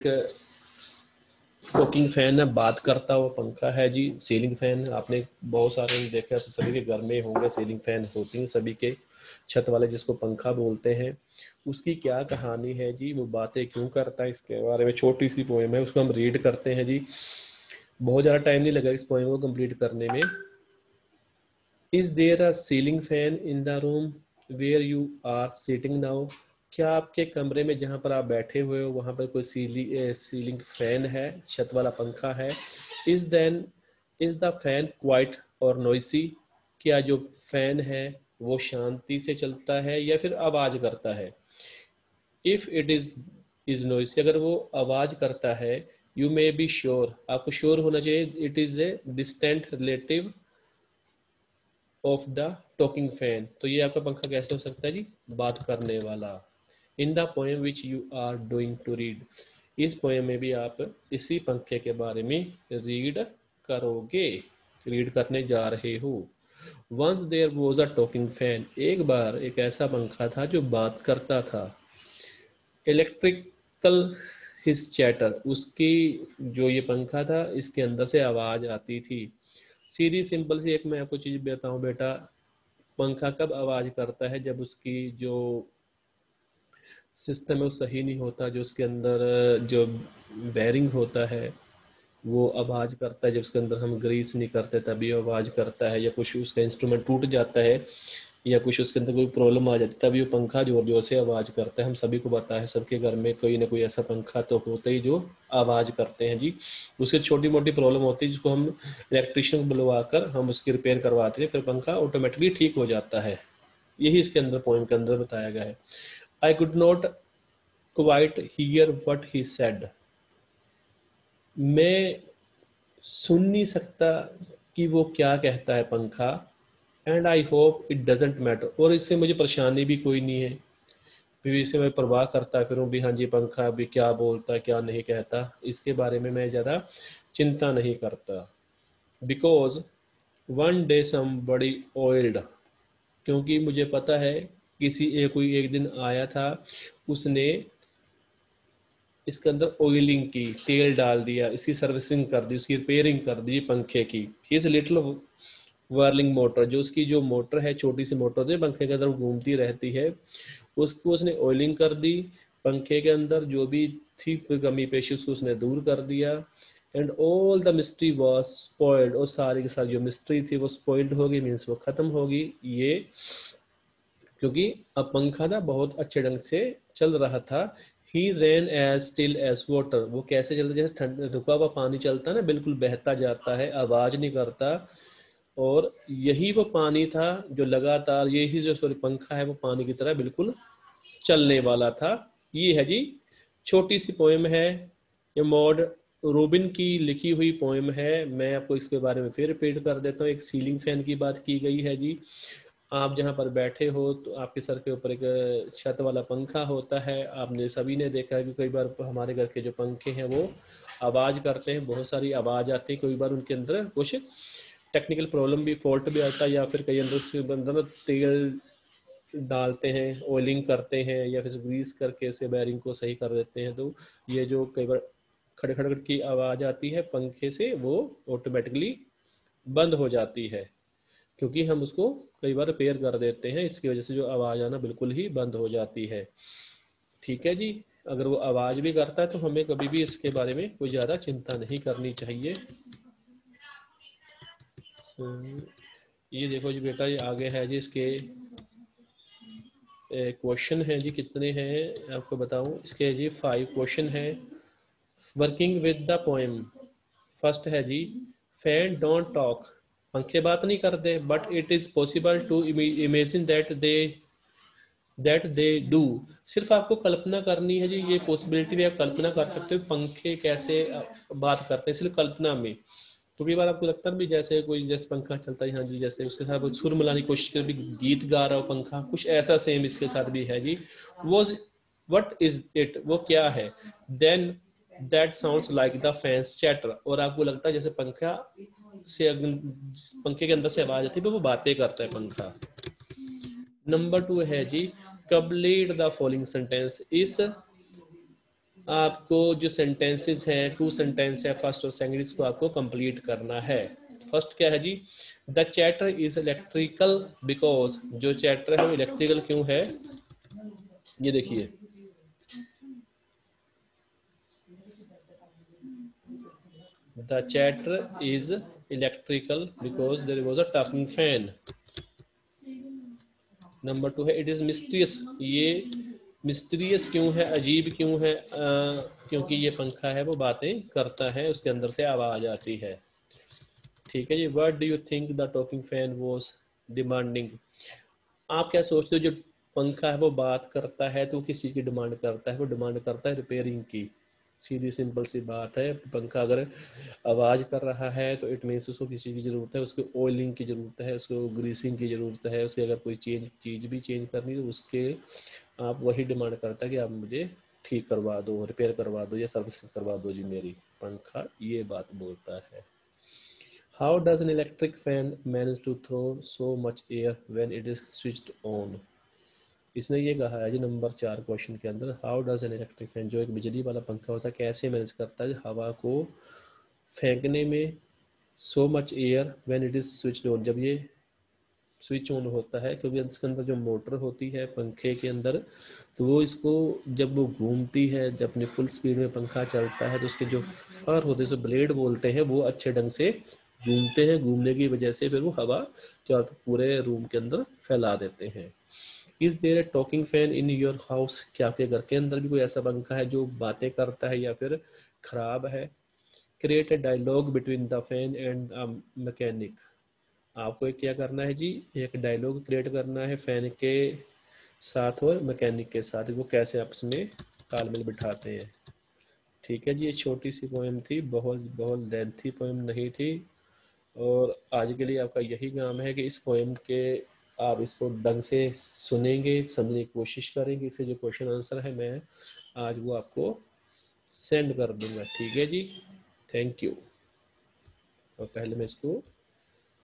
Talking fan है, बात करता हुआ पंखा है जी। सीलिंग फैन आपने बहुत सारे देखा, तो सभी के घर में होंगे सीलिंग फैन होती हैं सभी के, छत वाले जिसको पंखा बोलते हैं। उसकी क्या कहानी है जी, वो बातें क्यों करता है, इसके बारे में छोटी सी पोएम है, उसको हम रीड करते हैं जी। बहुत ज़्यादा टाइम नहीं लगा इस पोएम को कंप्लीट करने में। Is there a ceiling fan in the room where you are sitting now? क्या आपके कमरे में जहाँ पर आप बैठे हुए हो वहाँ पर कोई सीलिंग फैन है, छत वाला पंखा है? इज द फैन क्वाइट और नॉइसी? क्या जो फैन है वो शांति से चलता है या फिर आवाज़ करता है? इफ़ इट इज़ नॉइसी, अगर वो आवाज़ करता है, यू मे बी श्योर, आपको श्योर होना चाहिए, it is a distant relative of the talking fan. तो ये आपका पंखा कैसे हो सकता है जी? बात करने वाला। In the poem which you are doing to read, इस पोएम में भी आप इसी पंखे के बारे में रीड करोगे, रीड करने जा रहे हो। Once there was a talking fan, एक बार एक ऐसा पंखा था जो बात करता था। इलेक्ट्रिकल हिज चैटर, उसकी जो ये पंखा था इसके अंदर से आवाज़ आती थी। सीधी सिंपल सी एक मैं आपको चीज़ बताऊं बेटा, पंखा कब आवाज़ करता है? जब उसकी जो सिस्टम है वो सही नहीं होता, जो उसके अंदर जो बेरिंग होता है वो आवाज़ करता है। जब उसके अंदर हम ग्रीस नहीं करते तभी वो आवाज़ करता है, या कुछ उसका इंस्ट्रूमेंट टूट जाता है या कुछ उसके अंदर कोई प्रॉब्लम आ जाती है तभी वो पंखा जोर जोर से आवाज़ करता है। हम सभी को पता है, सबके घर में कोई ना कोई ऐसा पंखा तो होता ही जो आवाज़ करते हैं जी। उसकी छोटी मोटी प्रॉब्लम होती है जिसको हम इलेक्ट्रिशियन को बुलवा कर हम उसकी रिपेयर करवाते हैं, फिर पंखा ऑटोमेटिकली ठीक हो जाता है। यही इसके अंदर पोइम के अंदर बताया गया है। I could not quite here what he said, मैं सुन नहीं सकता कि वो क्या कहता है पंखा। And I hope it doesn't matter, और इससे मुझे परेशानी भी कोई नहीं है, फिर इससे मैं परवाह करता फिरूँ भी हाँ जी पंखा अभी क्या बोलता है क्या नहीं कहता, इसके बारे में मैं ज़्यादा चिंता नहीं करता। Because one day somebody old, क्योंकि मुझे पता है कोई एक दिन आया था, उसने इसके अंदर ऑयलिंग की, तेल डाल दिया, इसकी सर्विसिंग कर दी, उसकी रिपेयरिंग कर दी पंखे की। इज लिटिल वर्लिंग मोटर, जो उसकी जो मोटर है, छोटी सी मोटर जो पंखे के अंदर घूमती रहती है, उसको उसने ऑयलिंग कर दी। पंखे के अंदर जो भी थी कमी पेशी उसको उसने दूर कर दिया। And all the mystery was spoiled, और सारी के सारी जो मिस्ट्री थी वो स्पॉइल्ड होगी, मीन्स वो खत्म होगी। ये क्योंकि अब पंखा ना बहुत अच्छे ढंग से चल रहा था। He ran as still as water, वो कैसे चलता, जैसे ठंड रुका हुआ पानी चलता है ना, बिल्कुल बहता जाता है, आवाज नहीं करता। और यही वो पानी था जो लगातार, यही जो सॉरी पंखा है वो पानी की तरह बिल्कुल चलने वाला था। ये है जी छोटी सी पोएम है, ये मॉड रोबिन की लिखी हुई पोएम है। मैं आपको इसके बारे में फिर रिपीट कर देता हूँ। एक सीलिंग फैन की बात की गई है जी। आप जहाँ पर बैठे हो तो आपके सर के ऊपर एक छत वाला पंखा होता है। आपने सभी ने देखा है कि कई बार हमारे घर के जो पंखे हैं वो आवाज़ करते हैं, बहुत सारी आवाज़ आती है, कई बार उनके अंदर कुछ टेक्निकल प्रॉब्लम भी, फॉल्ट भी आता है, या फिर कई अंदर से अंदर तेल डालते हैं, ऑयलिंग करते हैं, या फिर ग्रीस करके इसे बैरिंग को सही कर देते हैं, तो ये जो कई बार खड़ खड़ की आवाज़ आती है पंखे से वो ऑटोमेटिकली बंद हो जाती है, क्योंकि हम उसको कई बार रिपेयर कर देते हैं, इसकी वजह से जो आवाज़ आना बिल्कुल ही बंद हो जाती है। ठीक है जी। अगर वो आवाज़ भी करता है तो हमें कभी भी इसके बारे में कोई ज़्यादा चिंता नहीं करनी चाहिए। ये देखो जी बेटा, ये आगे है जी, इसके क्वेश्चन है जी, कितने हैं आपको बताऊं, इसके जी 5 क्वेश्चन है। Working with the poem, first है जी, फैन डोंट टॉक, पंखे बात नहीं करते, but it is possible to imagine that they do. सिर्फ आपको कल्पना करनी है जी, ये पॉसिबिलिटी भी आप कल्पना कर सकते हो पंखे कैसे बात करते हैं, सिर्फ कल्पना में। तो कई बार आपको लगता है भी जैसे कोई जैसे पंखा चलता है, हाँ जी, जैसे उसके साथ सुर मिलाने की कोशिश कर भी गीत गा रहा हो पंखा, कुछ ऐसा सेम इसके साथ भी है जी। वो वट इज इट, वो क्या है? Then that sounds like the fan's chatter, और आपको लगता है जैसे पंखा से पंखे के अंदर से आवाज आती है, वो बातें करता है पंखा। नंबर 2 है जी, कंप्लीट द फॉलोइंग सेंटेंस, इस आपको जो सेंटेंसेस हैं, 2 सेंटेंस है फर्स्ट और सेकंड, इसको आपको कंप्लीट करना है। फर्स्ट क्या है जी, the chatter is electrical because, जो चैटर है वो इलेक्ट्रिकल क्यों है, ये देखिए, the chatter is electrical because there was a turning fan. Number 2 है इट इज मिस्टीरियस, ये मिस्टीरियस क्यों है, अजीब क्यों है, क्योंकि ये पंखा है वो बातें करता है, उसके अंदर से आवाज आती है। ठीक है जी, what do you think the talking fan was demanding, आप क्या सोचते हो जो पंखा है वो बात करता है तो किस चीज़ की डिमांड करता है, वो डिमांड करता है रिपेयरिंग की। सीधी सिंपल सी बात है, पंखा अगर आवाज़ कर रहा है तो इट मीन्स उसको किसी की ज़रूरत है, उसको ऑयलिंग की ज़रूरत है, उसको ग्रीसिंग की ज़रूरत है, उसे अगर कोई चीज़ भी चेंज करनी है तो उसके आप वही डिमांड करता है कि आप मुझे ठीक करवा दो, रिपेयर करवा दो या सर्विस करवा दो जी मेरी, पंखा ये बात बोलता है। How does an electric fan manage to throw so much air when it is switched on, इसने ये कहा है जी नंबर 4 क्वेश्चन के अंदर, how does an electric fan, जो एक बिजली वाला पंखा होता है कैसे मैनेज करता है हवा को फेंकने में, सो much air when it is switched on, जब ये स्विच ऑन होता है, क्योंकि इसके अंदर जो मोटर होती है पंखे के अंदर, तो वो इसको जब वो घूमती है, जब अपनी फुल स्पीड में पंखा चलता है तो उसके जो फर होते हैं, ब्लेड बोलते हैं, वो अच्छे ढंग से घूमते हैं, घूमने की वजह से फिर वो हवा चारों पूरे रूम के अंदर फैला देते हैं। Is there a talking fan in your house, क्या आपके घर के अंदर भी कोई ऐसा पंखा है जो बातें करता है या फिर खराब है। Create a dialogue between the fan and mechanic, आपको क्या करना है जी, एक डायलॉग क्रिएट करना है फैन के साथ और मैकेनिक के साथ, वो कैसे आपस में तालमेल बिठाते हैं। ठीक है जी, ये छोटी सी पोएम थी, बहुत बहुत लेंथी पोएम नहीं थी, और आज के लिए आपका यही काम है कि इस पोएम के आप इसको ढंग से सुनेंगे, समझने की कोशिश करेंगे, इससे जो क्वेश्चन आंसर है मैं आज वो आपको सेंड कर दूंगा। ठीक है जी, थैंक यू। और पहले मैं इसको